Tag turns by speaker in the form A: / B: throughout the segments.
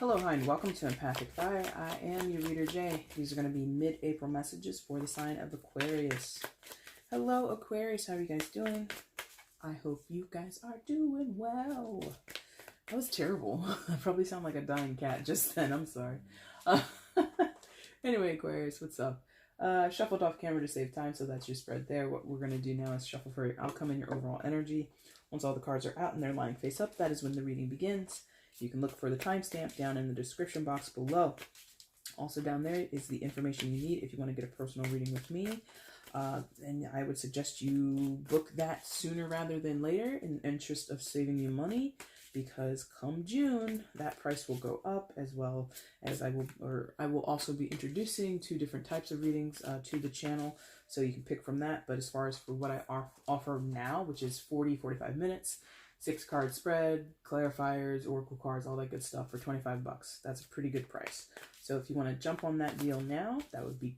A: Hello, hi, and welcome to EmpathicFire. I am your reader, Jay. These are going to be mid-April messages for the sign of Aquarius. Hello, Aquarius. How are you guys doing? I hope you guys are doing well. That was terrible. I probably sound like a dying cat just then. I'm sorry. Anyway, Aquarius, what's up? Shuffled off camera to save time, so that's your spread there. What we're going to do now is shuffle for your outcome and your overall energy. Once all the cards are out and they're lying face up, that is when the reading begins. You can look for the timestamp down in the description box below. Also down there is the information you need if you want to get a personal reading with me. And I would suggest you book that sooner rather than later in the interest of saving you money, because come June, that price will go up, as well as I will also be introducing 2 different types of readings to the channel, so you can pick from that. But as far as for what I offer now, which is 45 minutes, 6-card spread, clarifiers, oracle cards, all that good stuff for 25 bucks. That's a pretty good price. So if you want to jump on that deal now, that would be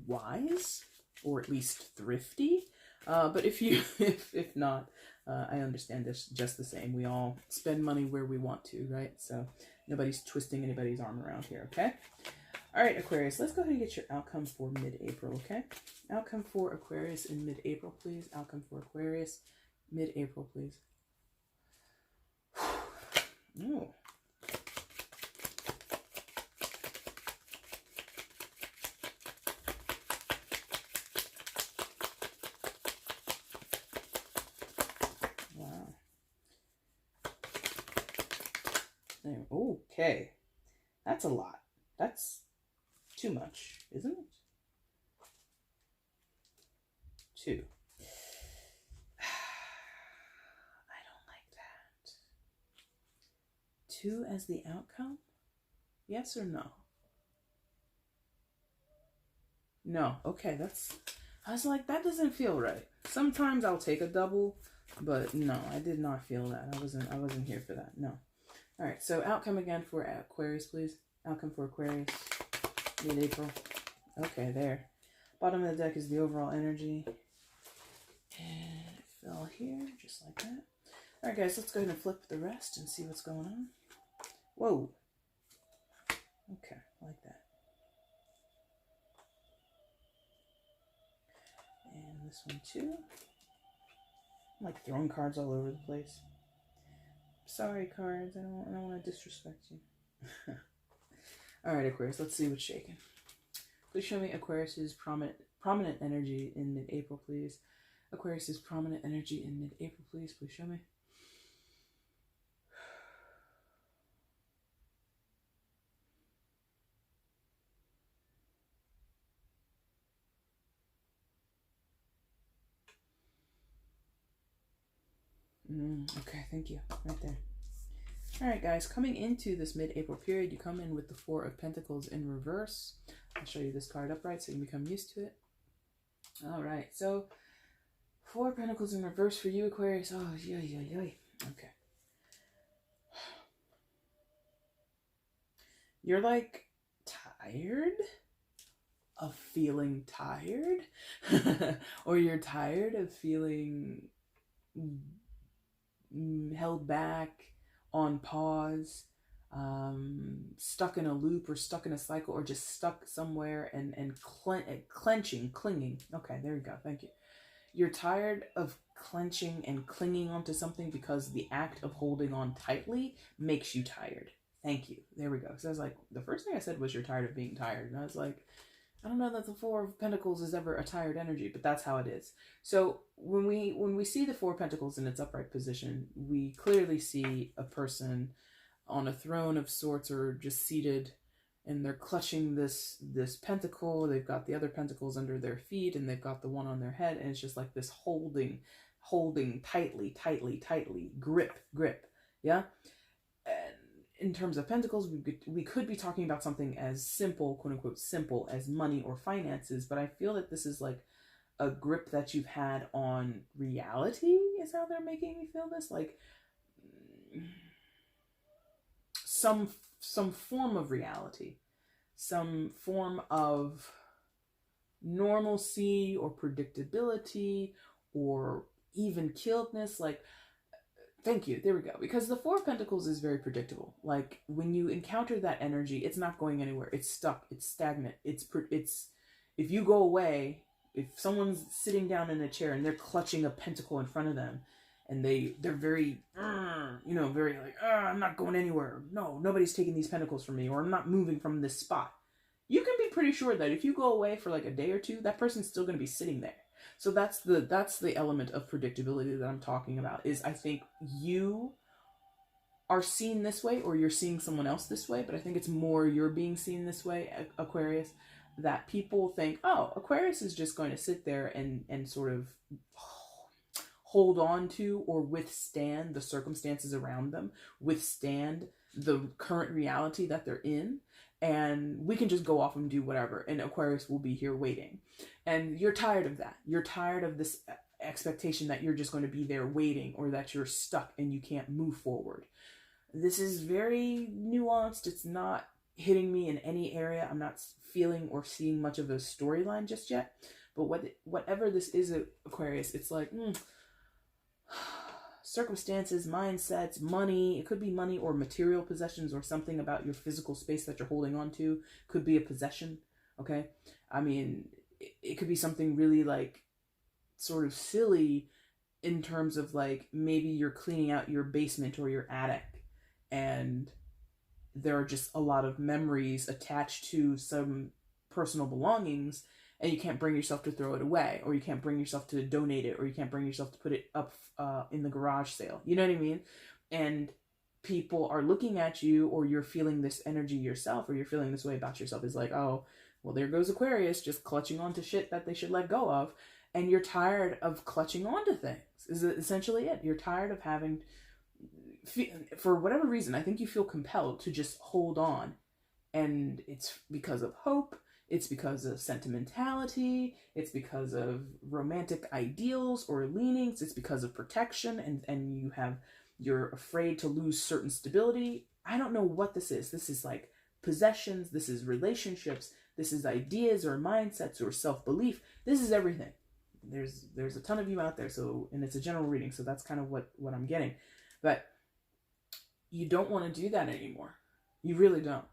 A: wise, or at least thrifty. But if you, if not, I understand this just the same. We all spend money where we want to, right? So nobody's twisting anybody's arm around here, okay? All right, Aquarius, let's go ahead and get your outcome for mid-April, okay? Outcome for Aquarius in mid-April, please. Outcome for Aquarius, mid-April, please. Oh. Wow. Okay. That's a lot. That's too much, isn't it? 2. 2 as the outcome? Yes or no? No. Okay, I was like, that doesn't feel right. Sometimes I'll take a double, but no, I did not feel that. I wasn't here for that. No. All right, so outcome again for Aquarius, please. Outcome for Aquarius, mid-April. Okay, there. Bottom of the deck is the overall energy. And it fell here, just like that. All right, guys, let's go ahead and flip the rest and see what's going on. Whoa. Okay, like that. And this one too. I'm like throwing cards all over the place. Sorry, cards. I don't want to disrespect you. All right, Aquarius. Let's see what's shaking. Please show me Aquarius's prominent energy in mid-April, please. Aquarius's prominent energy in mid-April, please. Please show me. Okay, thank you. Right there. All right, guys, coming into this mid-April period, you come in with the 4 of Pentacles in reverse. I'll show you this card upright so you can become used to it. All right, so 4 Pentacles in reverse for you, Aquarius. Oh, yeah. Okay. You're like tired of feeling tired, or you're tired of feeling held back, on pause, stuck in a loop, or stuck in a cycle, or just stuck somewhere and clenching, clinging. Okay, there you go. Thank you. You're tired of clenching and clinging onto something because the act of holding on tightly makes you tired. Thank you. There we go. So I was like, the first thing I said was you're tired of being tired. And I was like, I don't know that the 4 of Pentacles is ever a tired energy, but that's how it is. So when we see the 4 of Pentacles in its upright position, we clearly see a person on a throne of sorts, or just seated, and they're clutching this pentacle. They've got the other pentacles under their feet, and they've got the one on their head, and it's just like this holding tightly, grip. Yeah. And in terms of pentacles, we could be talking about something as simple, quote unquote, simple as money or finances, but I feel that this is like a grip that you've had on reality is how they're making me feel this. Like some form of reality, some form of normalcy or predictability or even killedness. Like Thank you. There we go. Because the Four of Pentacles is very predictable. Like, when you encounter that energy, it's not going anywhere. It's stuck. It's stagnant. It's if you go away, if someone's sitting down in a chair and they're clutching a pentacle in front of them, and they're very, very like, I'm not going anywhere. No, nobody's taking these pentacles from me, or I'm not moving from this spot. You can be pretty sure that if you go away for like a day or two, that person's still going to be sitting there. So that's the element of predictability that I'm talking about, is I think you are seen this way, or you're seeing someone else this way, but I think it's more you're being seen this way, Aquarius, that people think, oh, Aquarius is just going to sit there and sort of hold on to or withstand the circumstances around them, withstand the current reality that they're in, and we can just go off and do whatever, and Aquarius will be here waiting. And you're tired of that. You're tired of this expectation that you're just going to be there waiting, or that you're stuck and you can't move forward. This is very nuanced. It's not hitting me in any area. I'm not feeling or seeing much of a storyline just yet. But whatever this is, Aquarius, it's like circumstances, mindsets, money. It could be money or material possessions, or something about your physical space that you're holding on to. Could be a possession, okay? I mean, it could be something really like sort of silly in terms of like, maybe you're cleaning out your basement or your attic, and there are just a lot of memories attached to some personal belongings, and you can't bring yourself to throw it away, or you can't bring yourself to donate it, or you can't bring yourself to put it up in the garage sale. You know what I mean? And people are looking at you, or you're feeling this energy yourself, or you're feeling this way about yourself. Is like, oh, well, there goes Aquarius just clutching onto shit that they should let go of. And you're tired of clutching onto things, is essentially it. You're tired of having, for whatever reason, I think you feel compelled to just hold on. And it's because of hope. It's because of sentimentality. It's because of romantic ideals or leanings. It's because of protection, and you're afraid to lose certain stability. I don't know what this is. This is like possessions. This is relationships. This is ideas or mindsets or self-belief. This is everything. There's a ton of you out there, so, and it's a general reading, so that's kind of what I'm getting. But you don't want to do that anymore. You really don't.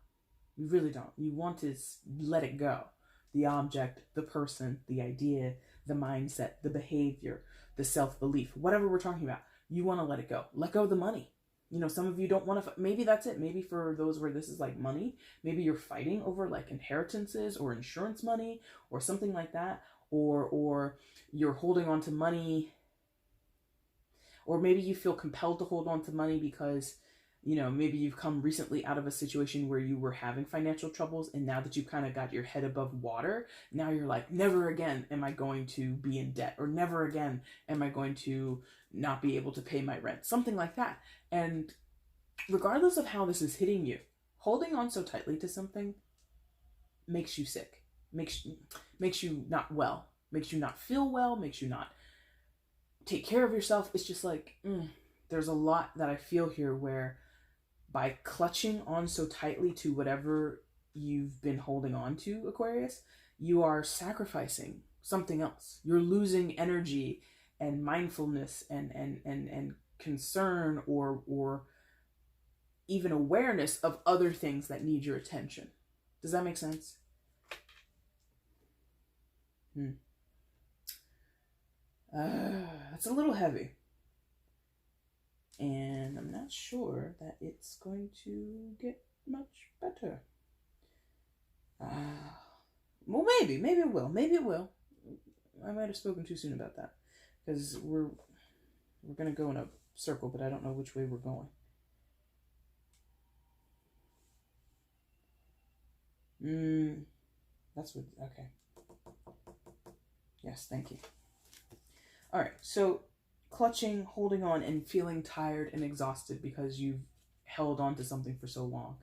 A: You really don't. You want to let it go. The object, the person, the idea, the mindset, the behavior, the self-belief, whatever we're talking about, you want to let it go. Let go of the money. You know, some of you don't want to, maybe that's it. Maybe for those where this is like money, maybe you're fighting over like inheritances or insurance money or something like that. Or you're holding on to money, or maybe you feel compelled to hold on to money because, you know, maybe you've come recently out of a situation where you were having financial troubles, and now that you kind of got your head above water, now you're like, never again am I going to be in debt, or never again am I going to not be able to pay my rent, something like that. And regardless of how this is hitting you, holding on so tightly to something makes you sick, makes you not well, makes you not feel well, makes you not take care of yourself. It's just like, there's a lot that I feel here where by clutching on so tightly to whatever you've been holding on to, Aquarius, you are sacrificing something else. You're losing energy and mindfulness and concern or even awareness of other things that need your attention. Does that make sense? It's a little heavy, and I'm not sure that it's going to get much better. Well, maybe it will. I might have spoken too soon about that, because we're gonna go in a circle, but I don't know which way we're going. That's what. Okay. Yes, thank you. All right, so clutching, holding on, and feeling tired and exhausted because you've held on to something for so long,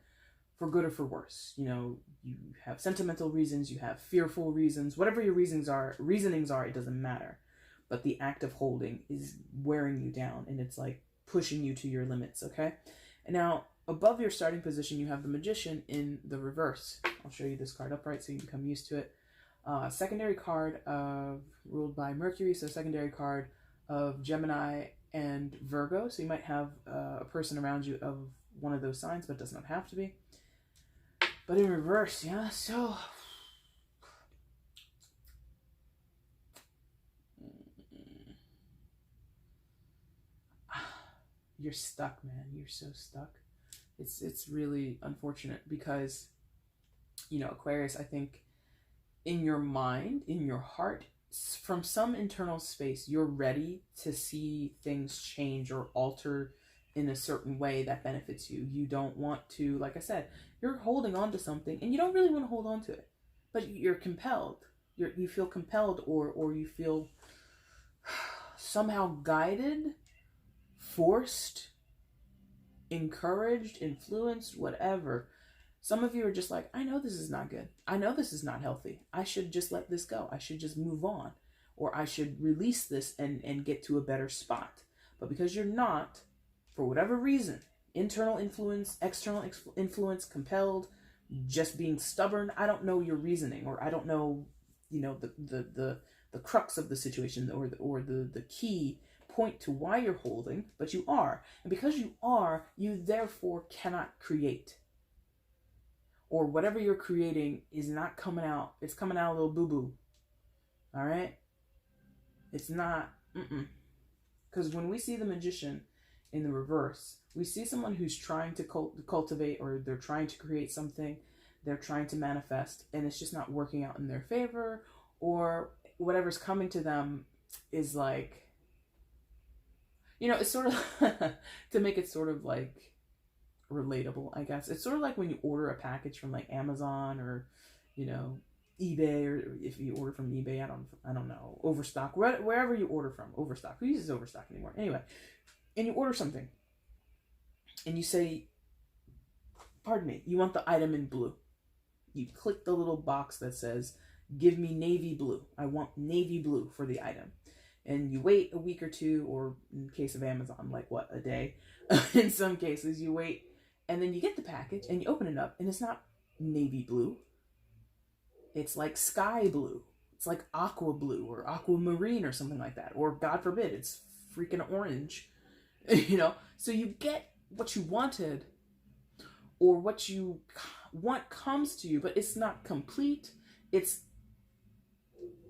A: for good or for worse. You know, you have sentimental reasons, you have fearful reasons, whatever your reasonings are, it doesn't matter. But the act of holding is wearing you down, and it's like pushing you to your limits, okay? And now, above your starting position, you have the Magician in the reverse. I'll show you this card upright so you can become used to it. Secondary card ruled by Mercury, so secondary card of Gemini and Virgo. So you might have a person around you of one of those signs, but it does not have to be. But in reverse, yeah, so you're stuck, man. You're so stuck. It's really unfortunate because, you know, Aquarius, I think in your mind, in your heart, from some internal space, you're ready to see things change or alter in a certain way that benefits you. You don't want to, like I said, you're holding on to something and you don't really want to hold on to it, but you're compelled. You feel compelled, or you feel somehow guided, forced, encouraged, influenced, whatever. Some of you are just like, I know this is not good. I know this is not healthy. I should just let this go. I should just move on. Or I should release this and get to a better spot. But because you're not, for whatever reason, internal influence, external influence, compelled, just being stubborn, I don't know your reasoning, or I don't know, you know, the crux of the situation, or the key point to why you're holding, but you are. And because you are, you therefore cannot create. Or whatever you're creating is not coming out. It's coming out a little boo-boo. All right? It's not. Because when we see the magician in the reverse, we see someone who's trying to cultivate, or they're trying to create something. They're trying to manifest, and it's just not working out in their favor, or whatever's coming to them is like, you know, it's sort of, to make it sort of like relatable, I guess. It's sort of like when you order a package from like Amazon, or, you know, eBay, or if you order from eBay, I don't know, Overstock, wherever you order from. Overstock. Who uses Overstock anymore? Anyway, and you order something, and you say, pardon me, you want the item in blue. You click the little box that says, give me navy blue. I want navy blue for the item. And you wait a week or two, or in case of Amazon, like what, a day? In some cases, you wait, and then you get the package, and you open it up, and it's not navy blue. It's like sky blue. It's like aqua blue, or aquamarine, or something like that. Or, God forbid, it's freaking orange. You know? So you get what you wanted, or what you want comes to you, but it's not complete. It's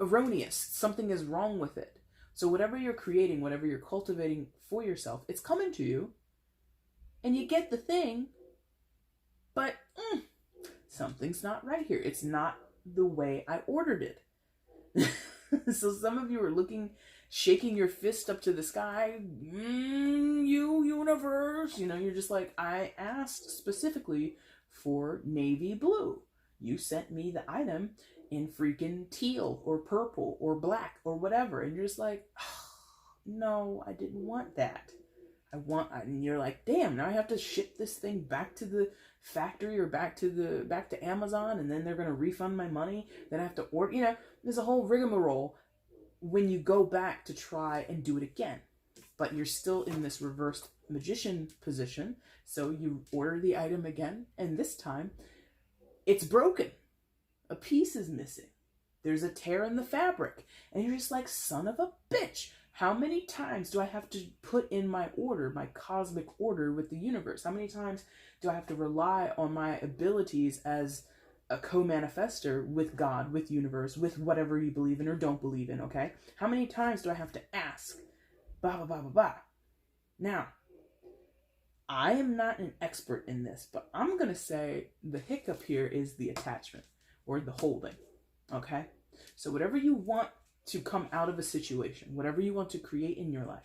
A: erroneous. Something is wrong with it. So whatever you're creating, whatever you're cultivating for yourself, it's coming to you, and you get the thing, but something's not right here. It's not the way I ordered it. So some of you are looking, shaking your fist up to the sky. You universe, you know, you're just like, I asked specifically for navy blue. You sent me the item in freaking teal or purple or black or whatever, and you're just like, oh, no, I didn't want that. And you're like, damn, now I have to ship this thing back to the factory, or back to Amazon, and then they're gonna refund my money. Then I have to order, you know, there's a whole rigmarole when you go back to try and do it again. But you're still in this reversed magician position, so you order the item again, and this time it's broken. A piece is missing. There's a tear in the fabric. And you're just like, son of a bitch. How many times do I have to put in my order, my cosmic order with the universe? How many times do I have to rely on my abilities as a co-manifester with God, with universe, with whatever you believe in or don't believe in, okay? How many times do I have to ask? Blah, blah, blah, blah, blah. Now, I am not an expert in this, but I'm going to say the hiccup here is the attachment, or the holding, okay? So whatever you want to come out of a situation, whatever you want to create in your life,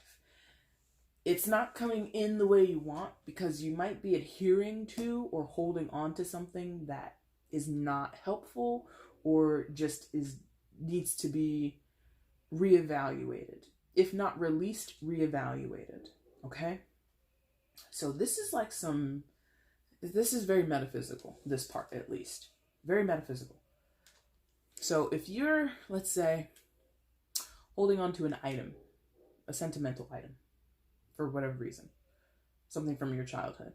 A: it's not coming in the way you want, because you might be adhering to or holding on to something that is not helpful, or just needs to be reevaluated. If not released, reevaluated, okay? So this is like this is very metaphysical, this part at least. Very metaphysical. So if you're, let's say, holding on to an item, a sentimental item, for whatever reason, something from your childhood,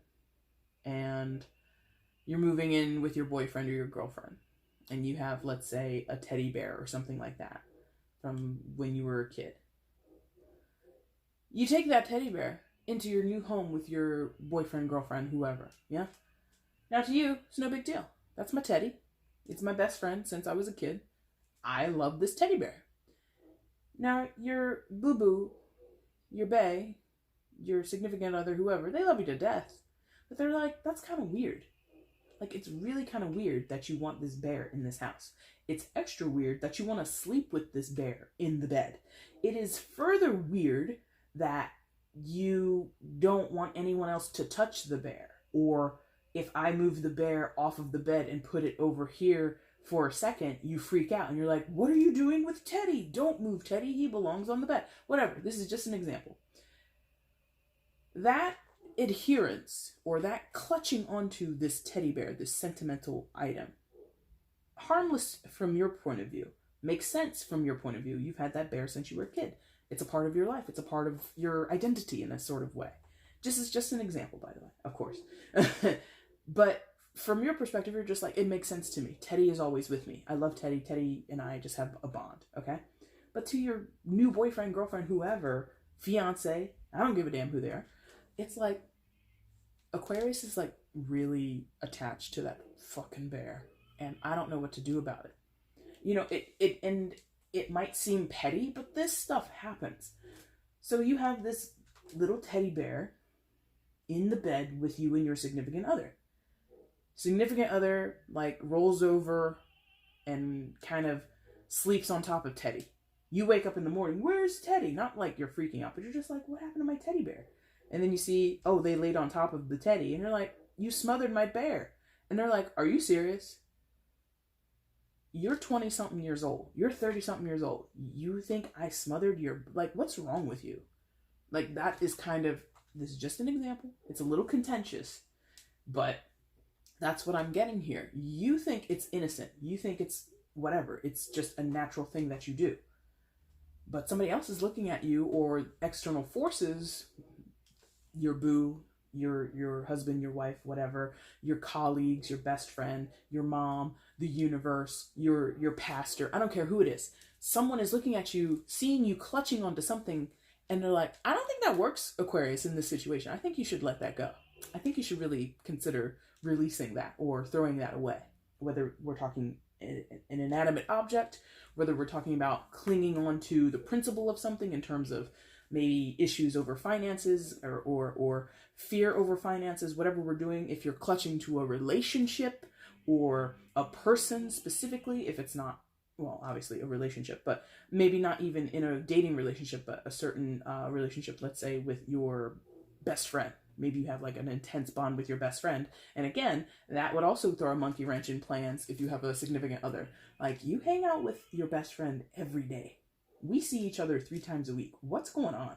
A: and you're moving in with your boyfriend or your girlfriend, and you have, let's say, a teddy bear or something like that from when you were a kid. You take that teddy bear into your new home with your boyfriend, girlfriend, whoever, yeah? Now to you, it's no big deal. That's my teddy. It's my best friend since I was a kid. I love this teddy bear. Now, your boo-boo, your bae, your significant other, whoever, they love you to death. But they're like, that's kind of weird. Like, it's really kind of weird that you want this bear in this house. It's extra weird that you want to sleep with this bear in the bed. It is further weird that you don't want anyone else to touch the bear. Or if I move the bear off of the bed and put it over here for a second, you freak out and you're like, what are you doing with Teddy? Don't move Teddy. He belongs on the bed. Whatever. This is just an example. That adherence or that clutching onto this teddy bear, this sentimental item, harmless from your point of view, makes sense from your point of view. You've had that bear since you were a kid. It's a part of your life. It's a part of your identity in a sort of way. Just an example, by the way, of course. But from your perspective, you're just like, it makes sense to me. Teddy is always with me. I love Teddy. Teddy and I just have a bond, okay? But to your new boyfriend, girlfriend, whoever, fiance, I don't give a damn who they are. It's like, Aquarius is like really attached to that fucking bear. And I don't know what to do about it. You know, it might seem petty, but this stuff happens. So you have this little teddy bear in the bed with you and your significant other. Significant other, like, rolls over and kind of sleeps on top of Teddy. You wake up in the morning, where's Teddy? Not like you're freaking out, but you're just like, what happened to my teddy bear? And then you see, oh, they laid on top of the teddy. And you're like, you smothered my bear. And they're like, are you serious? You're 20-something years old. You're 30-something years old. You think I smothered your... Like, what's wrong with you? Like, that is kind of... This is just an example. It's a little contentious. But that's what I'm getting here. You think it's innocent. You think it's whatever. It's just a natural thing that you do. But somebody else is looking at you, or external forces, your boo, your husband, your wife, whatever, your colleagues, your best friend, your mom, the universe, your pastor, I don't care who it is. Someone is looking at you, seeing you clutching onto something, and they're like, I don't think that works, Aquarius, in this situation. I think you should let that go. I think you should really consider releasing that or throwing that away. Whether we're talking an inanimate object, whether we're talking about clinging on to the principle of something in terms of maybe issues over finances or fear over finances, whatever we're doing, if you're clutching to a relationship or a person specifically, if it's not, well, obviously a relationship, but maybe not even in a dating relationship, but a certain relationship, let's say with your best friend. Maybe you have like an intense bond with your best friend. And again, that would also throw a monkey wrench in plans if you have a significant other. Like, you hang out with your best friend every day. We see each other 3 times a week. What's going on?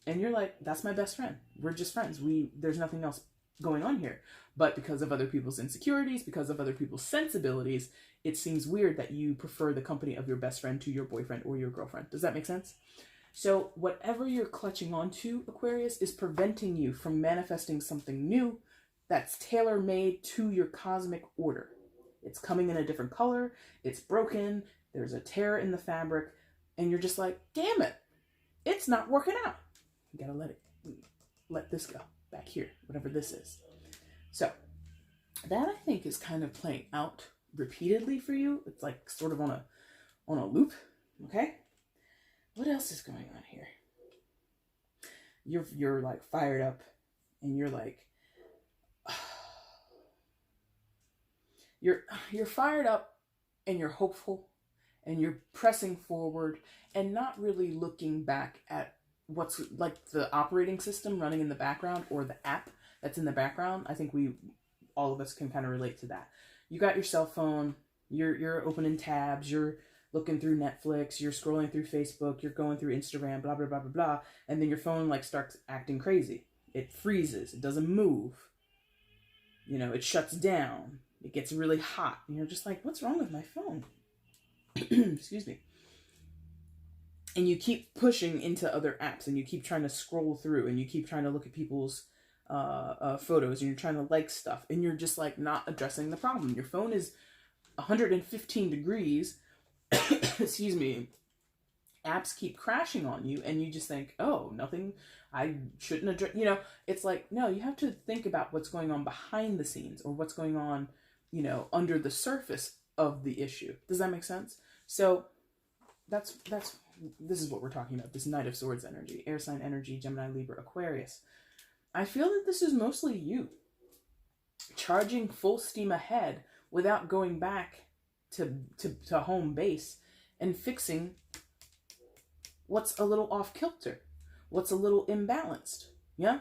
A: And you're like, that's my best friend. We're just friends. There's nothing else going on here. But because of other people's insecurities, because of other people's sensibilities, it seems weird that you prefer the company of your best friend to your boyfriend or your girlfriend. Does that make sense? So whatever you're clutching onto, Aquarius, is preventing you from manifesting something new that's tailor-made to your cosmic order. It's coming in a different color. It's broken. There's a tear in the fabric. And you're just like, damn it, it's not working out. You gotta let this go back here, whatever this is. So that, I think, is kind of playing out repeatedly for you. It's like sort of on a loop. Okay. What else is going on here? You're like fired up, and you're like, you're fired up, and you're hopeful, and you're pressing forward, and not really looking back at what's like the operating system running in the background or the app that's in the background. I think all of us can kind of relate to that. You got your cell phone, you're opening tabs, you're looking through Netflix, you're scrolling through Facebook, you're going through Instagram, blah, blah, blah, blah, blah. And then your phone like starts acting crazy. It freezes. It doesn't move. You know, it shuts down. It gets really hot. And you're just like, what's wrong with my phone? Excuse me. And you keep pushing into other apps, and you keep trying to scroll through, and you keep trying to look at people's photos, and you're trying to like stuff, and you're just like not addressing the problem. Your phone is 115 degrees excuse me, apps keep crashing on you, and you just think, oh, nothing, I shouldn't address, you know, it's like, no, you have to think about what's going on behind the scenes, or what's going on, you know, under the surface of the issue. Does that make sense? So this is what we're talking about, this Knight of Swords energy, air sign energy, Gemini, Libra, Aquarius. I feel that this is mostly you charging full steam ahead without going back to home base and fixing what's a little off kilter, what's a little imbalanced. Yeah?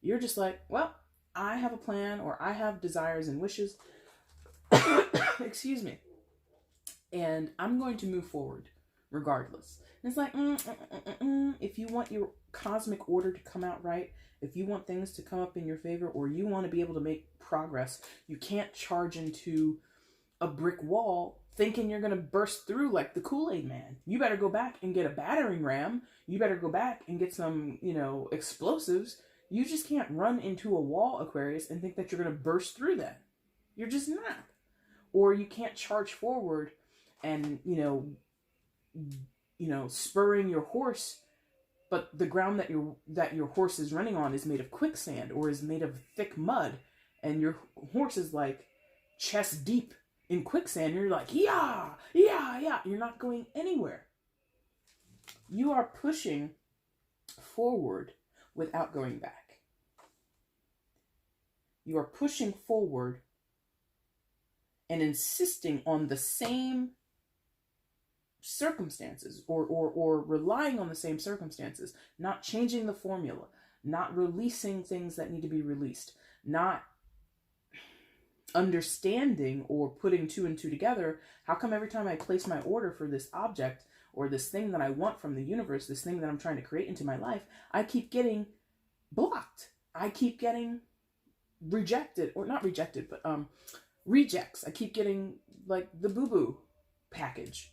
A: You're just like, well, I have a plan, or I have desires and wishes. Excuse me. And I'm going to move forward regardless. And it's like, if you want your cosmic order to come out right, if you want things to come up in your favor, or you want to be able to make progress, you can't charge into a brick wall thinking you're going to burst through like the Kool-Aid man. You better go back and get a battering ram. You better go back and get some, you know, explosives. You just can't run into a wall, Aquarius, and think that you're going to burst through that. You're just not. Or you can't charge forward and, you know, spurring your horse, but the ground that your horse is running on is made of quicksand or is made of thick mud, and your horse is like chest deep in quicksand. You're like, yeah. You're not going anywhere. You are pushing forward without going back. You are pushing forward and insisting on the same circumstances, or relying on the same circumstances, not changing the formula, not releasing things that need to be released, not understanding or putting two and two together. How come every time I place my order for this object or this thing that I want from the universe, this thing that I'm trying to create into my life, I keep getting blocked? I keep getting rejected, or not rejected, but rejects. I keep getting like the boo-boo package.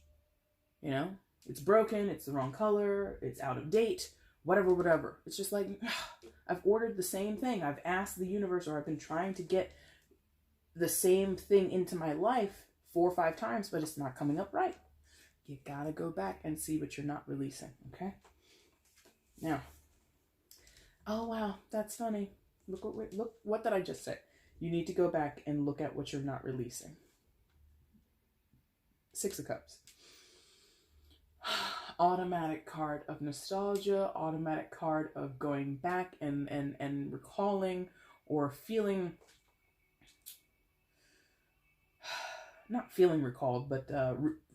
A: You know, it's broken, it's the wrong color, it's out of date, whatever. It's just like, I've ordered the same thing. I've asked the universe, or I've been trying to get the same thing into my life 4 or 5 times, but it's not coming up right. You gotta go back and see what you're not releasing, okay? Now, oh wow, that's funny. Look what did I just say? You need to go back and look at what you're not releasing. 6 of Cups. Automatic card of nostalgia, automatic card of going back and recalling, or feeling, not feeling recalled, but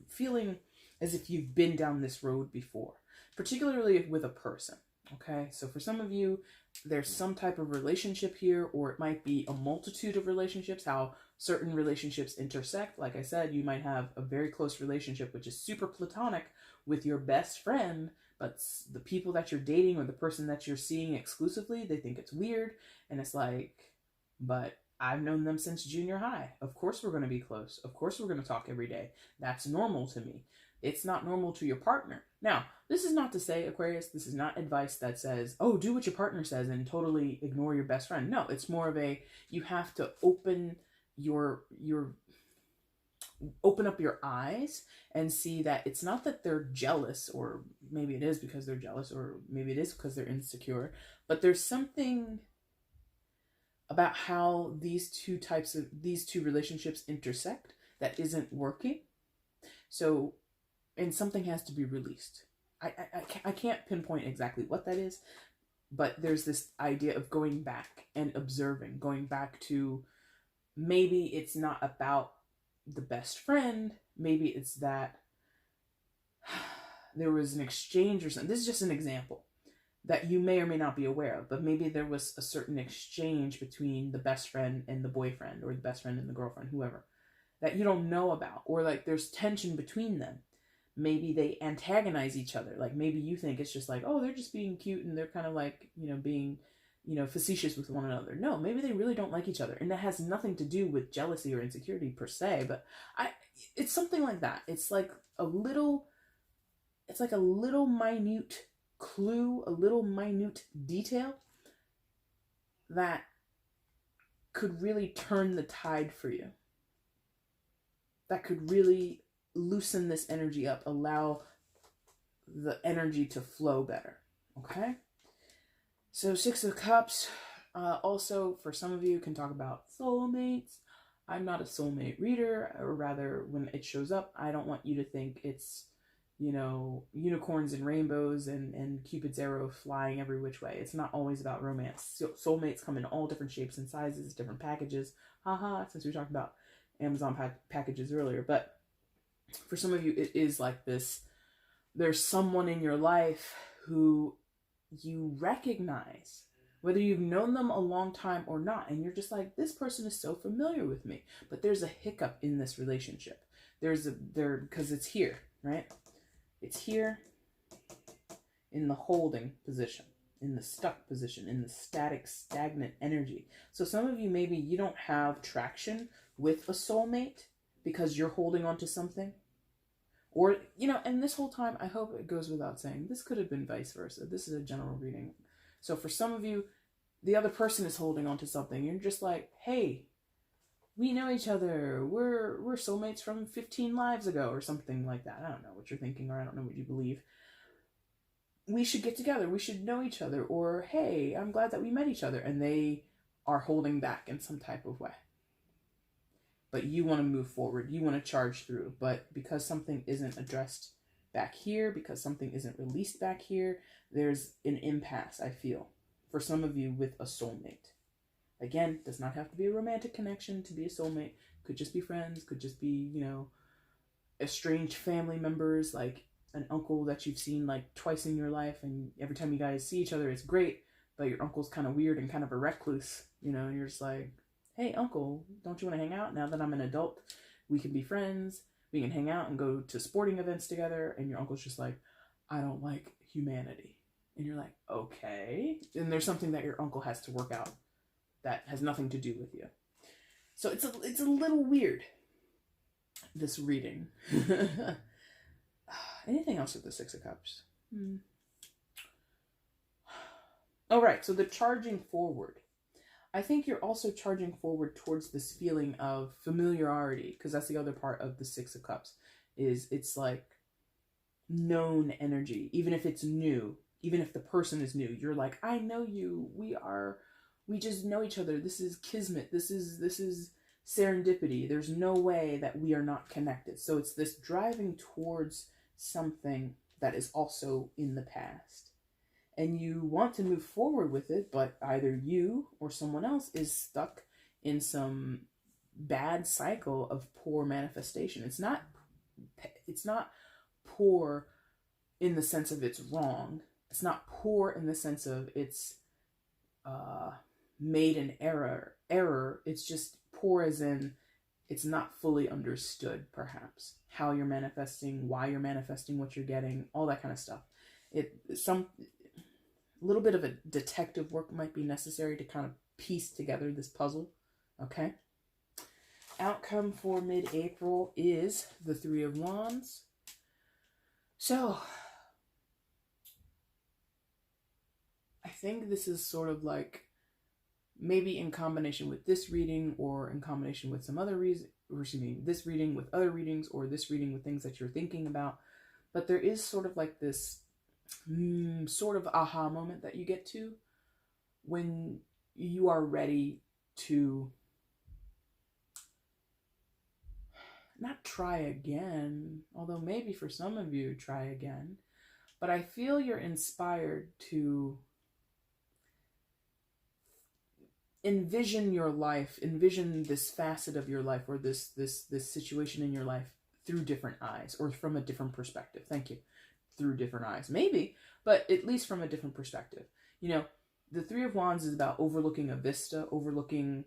A: feeling as if you've been down this road before, particularly with a person. Okay, so for some of you, there's some type of relationship here, or it might be a multitude of relationships, how certain relationships intersect. Like I said, you might have a very close relationship, which is super platonic, with your best friend, but the people that you're dating, or the person that you're seeing exclusively, they think it's weird. And it's like, but I've known them since junior high. Of course we're going to be close. Of course we're going to talk every day. That's normal to me. It's not normal to your partner. Now, this is not to say, Aquarius, this is not advice that says, oh, do what your partner says and totally ignore your best friend. No, it's more of a, you have to open open up your eyes and see that it's not that they're jealous, or maybe it is because they're jealous, or maybe it is because they're insecure, but there's something about how these two relationships intersect that isn't working. So, and something has to be released. I can't pinpoint exactly what that is, but there's this idea of going back and observing, going back to, maybe it's not about the best friend, maybe it's that there was an exchange or something. This is just an example that you may or may not be aware of, but maybe there was a certain exchange between the best friend and the boyfriend, or the best friend and the girlfriend, whoever, that you don't know about, or like there's tension between them. Maybe they antagonize each other. Like maybe you think it's just like, oh, they're just being cute and they're kind of like, being, facetious with one another. No, maybe they really don't like each other. And that has nothing to do with jealousy or insecurity per se, but it's something like that. It's like a little minute clue, a little minute detail that could really turn the tide for you. That could really loosen this energy up, allow the energy to flow better. Okay? So 6 of Cups, also for some of you, can talk about soulmates. I'm not a soulmate reader, or rather, when it shows up, I don't want you to think it's, you know, unicorns and rainbows and Cupid's arrow flying every which way. It's not always about romance. Soulmates come in all different shapes and sizes, different packages. Haha, since we talked about Amazon packages earlier. But for some of you, it is like this. There's someone in your life who you recognize, whether you've known them a long time or not, and you're just like, this person is so familiar with me, but there's a hiccup in this relationship. Because it's here, right? It's here in the holding position, in the stuck position, in the stagnant energy. So some of you, maybe you don't have traction with a soulmate because you're holding on to something. Or, you know, and this whole time, I hope it goes without saying, this could have been vice versa. This is a general reading. So for some of you, the other person is holding on to something. You're just like, hey, we know each other. We're soulmates from 15 lives ago or something like that. I don't know what you're thinking, or I don't know what you believe. We should get together. We should know each other. Or, hey, I'm glad that we met each other. And they are holding back in some type of way. But you want to move forward. You want to charge through. But because something isn't addressed back here, because something isn't released back here, there's an impasse, I feel, for some of you with a soulmate. Again, does not have to be a romantic connection to be a soulmate. Could just be friends. Could just be, you know, estranged family members, like an uncle that you've seen like twice in your life, and every time you guys see each other, it's great, but your uncle's kind of weird and kind of a recluse, you know, and you're just like, hey, uncle, don't you want to hang out? Now that I'm an adult, we can be friends. We can hang out and go to sporting events together. And your uncle's just like, I don't like humanity. And you're like, okay. And there's something that your uncle has to work out that has nothing to do with you. So it's a little weird, this reading. Anything else with the 6 of Cups? All right, so the charging forward. I think you're also charging forward towards this feeling of familiarity, because that's the other part of the 6 of Cups, is it's like known energy. Even if it's new, even if the person is new, you're like, I know you. We just know each other. This is kismet. This is serendipity. There's no way that we are not connected. So it's this driving towards something that is also in the past. And you want to move forward with it, but either you or someone else is stuck in some bad cycle of poor manifestation. It's not poor in the sense of it's wrong. It's not poor in the sense of it's made an error. It's just poor as in it's not fully understood, perhaps, how you're manifesting, why you're manifesting what you're getting, all that kind of stuff. A little bit of a detective work might be necessary to kind of piece together this puzzle. Okay. Outcome for mid-April is the 3 of Wands. So I think this is sort of like maybe in combination with this reading, or in combination with some other reason, or excuse me, this reading with other readings, or this reading with things that you're thinking about. But there is sort of like this sort of aha moment that you get to when you are ready to not try again, although maybe for some of you try again, but I feel you're inspired to envision your life, envision this facet of your life, or this situation in your life through different eyes, or from a different perspective. Thank you. Through different eyes, maybe, but at least from a different perspective. You know, the 3 of Wands is about overlooking a vista, overlooking,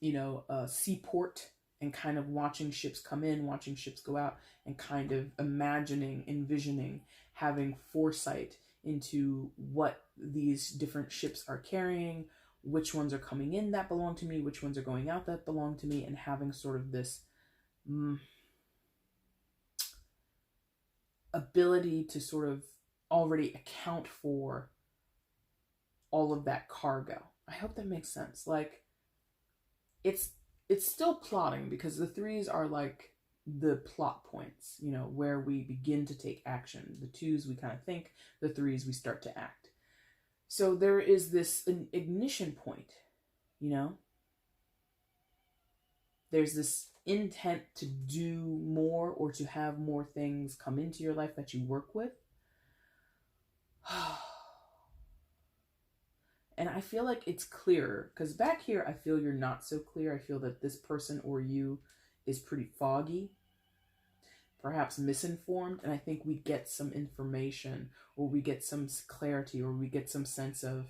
A: you know, a seaport, and kind of watching ships come in, watching ships go out, and kind of imagining, envisioning, having foresight into what these different ships are carrying, which ones are coming in that belong to me, which ones are going out that belong to me, and having sort of this ability to sort of already account for all of that cargo. I hope that makes sense. Like, it's still plotting, because the 3s are like the plot points, you know, where we begin to take action. The 2s we kind of think, the 3s we start to act. So there is this an ignition point, you know. There's this intent to do more or to have more things come into your life that you work with. And I feel like it's clearer, because back here I feel you're not so clear. I feel that this person or you is pretty foggy, perhaps misinformed, and I think we get some information, or we get some clarity, or we get some sense of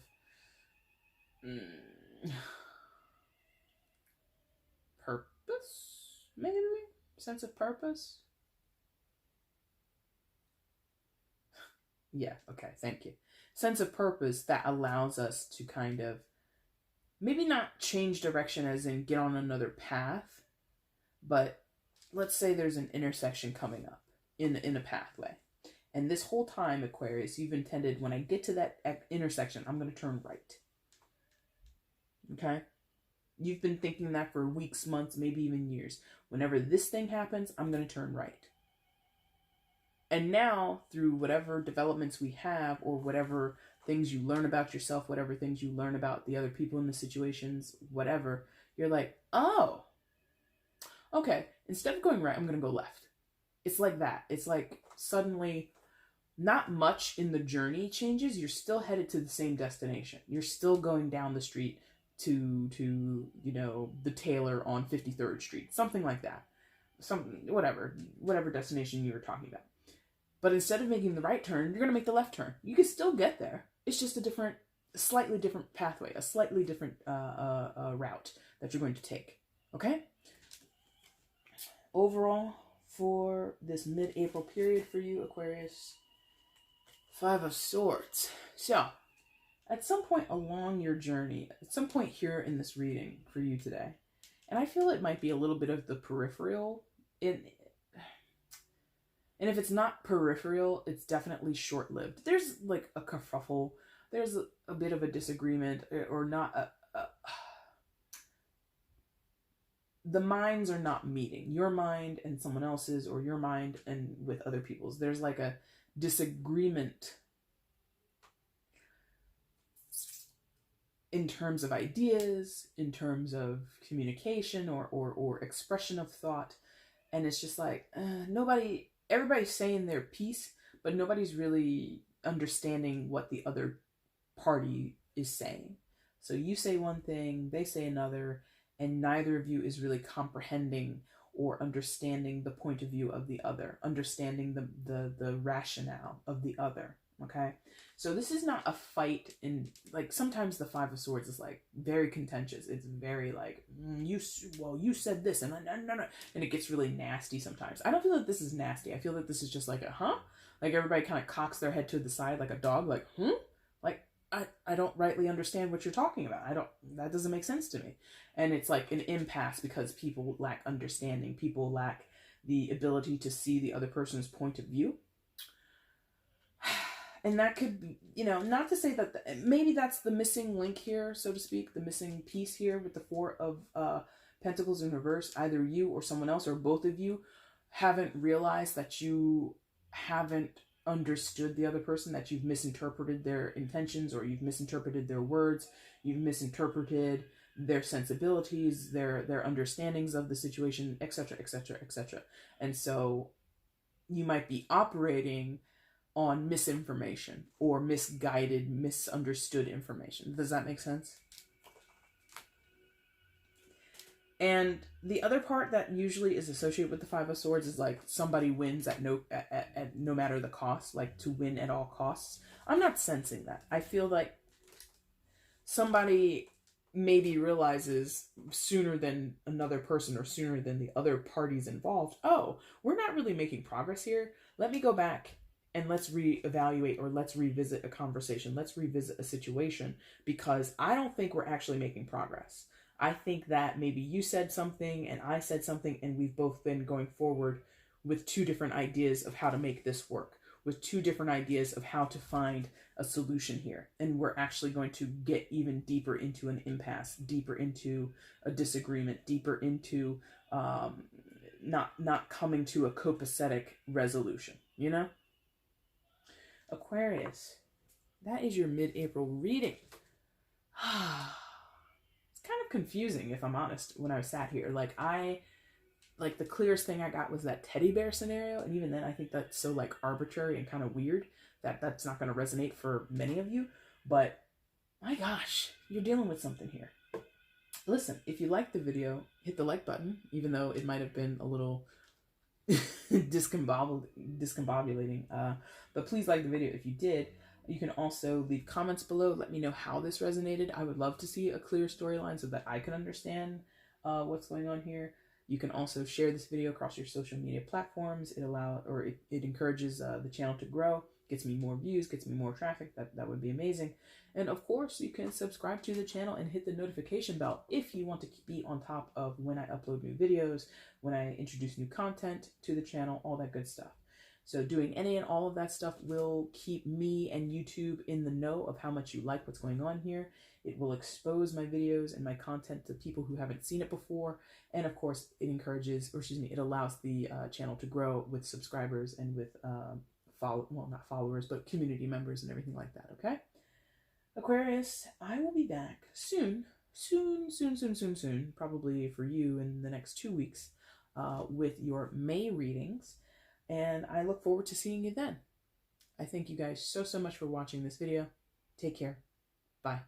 A: purpose, maybe? Sense of purpose? Yeah, okay, thank you. Sense of purpose that allows us to kind of maybe not change direction as in get on another path, but let's say there's an intersection coming up in a pathway. And this whole time, Aquarius, you've intended, when I get to that intersection, I'm going to turn right. Okay? You've been thinking that for weeks, months, maybe even years. Whenever this thing happens, I'm going to turn right. And now, through whatever developments we have, or whatever things you learn about yourself, whatever things you learn about the other people in the situations, whatever, you're like, oh, okay, instead of going right, I'm going to go left. It's like that. It's like suddenly not much in the journey changes. You're still headed to the same destination. You're still going down the street to you know, the tailor on 53rd Street, something like that. Whatever destination you were talking about. But instead of making the right turn, you're going to make the left turn. You can still get there. It's just a slightly different pathway, a slightly different route that you're going to take. Okay? Overall, for this mid-April period for you, Aquarius, 5 of Swords. So, at some point along your journey, at some point here in this reading for you today, and I feel it might be a little bit of the peripheral and if it's not peripheral, it's definitely short-lived. There's like a kerfuffle. There's a bit of a disagreement, or not the minds are not meeting. Your mind and someone else's, or your mind and with other people's. There's like a disagreement in terms of ideas, in terms of communication, or expression of thought. And it's just like, everybody's saying their piece, but nobody's really understanding what the other party is saying. So you say one thing, they say another, and neither of you is really comprehending or understanding the point of view of the other, understanding the rationale of the other. Okay? So this is not a fight in, like, sometimes the 5 of Swords is like very contentious. It's very like, you said this, and no, and it gets really nasty sometimes. I don't feel that this is nasty. I feel that this is just like like everybody kind of cocks their head to the side like a dog, like, like, I don't rightly understand what you're talking about. That doesn't make sense to me. And it's like an impasse because people lack understanding. People lack the ability to see the other person's point of view. And that could be, you know, not to say that maybe that's the missing link here, so to speak, the missing piece here with the 4 of Pentacles in reverse. Either you or someone else, or both of you, haven't realized that you haven't understood the other person, that you've misinterpreted their intentions, or you've misinterpreted their words, you've misinterpreted their sensibilities, their understandings of the situation, etc., etc., etc. And so you might be operating on misinformation or misguided, misunderstood information. Does that make sense? And the other part that usually is associated with the 5 of Swords is like somebody wins at no matter the cost, like to win at all costs. I'm not sensing that. I feel like somebody maybe realizes sooner than another person, or sooner than the other parties involved, oh, we're not really making progress here. Let me go back and let's reevaluate, or let's revisit a conversation. Let's revisit a situation, because I don't think we're actually making progress. I think that maybe you said something and I said something, and we've both been going forward with 2 different ideas of how to make this work, with 2 different ideas of how to find a solution here. And we're actually going to get even deeper into an impasse, deeper into a disagreement, deeper into not coming to a copacetic resolution, you know? Aquarius, that is your mid-April reading. It's kind of confusing, if I'm honest, when I sat here. Like the clearest thing I got was that teddy bear scenario, and even then I think that's so like arbitrary and kind of weird that that's not going to resonate for many of you. But my gosh, you're dealing with something here. Listen, if you liked the video, hit the like button, even though it might have been a little discombobulating. But please like the video if you did. You can also leave comments below. Let me know how this resonated. I would love to see a clear storyline so that I can understand what's going on here. You can also share this video across your social media platforms. It encourages the channel to grow, gets me more views, gets me more traffic. That would be amazing. And of course, you can subscribe to the channel and hit the notification bell if you want to be on top of when I upload new videos, when I introduce new content to the channel, all that good stuff. So doing any and all of that stuff will keep me and YouTube in the know of how much you like what's going on here. It will expose my videos and my content to people who haven't seen it before. And of course, it it allows the channel to grow with subscribers and with, not followers, but community members and everything like that, okay? Aquarius, I will be back soon, probably for you in the next 2 weeks, with your May readings. And I look forward to seeing you then. I thank you guys so much for watching this video. Take care. Bye.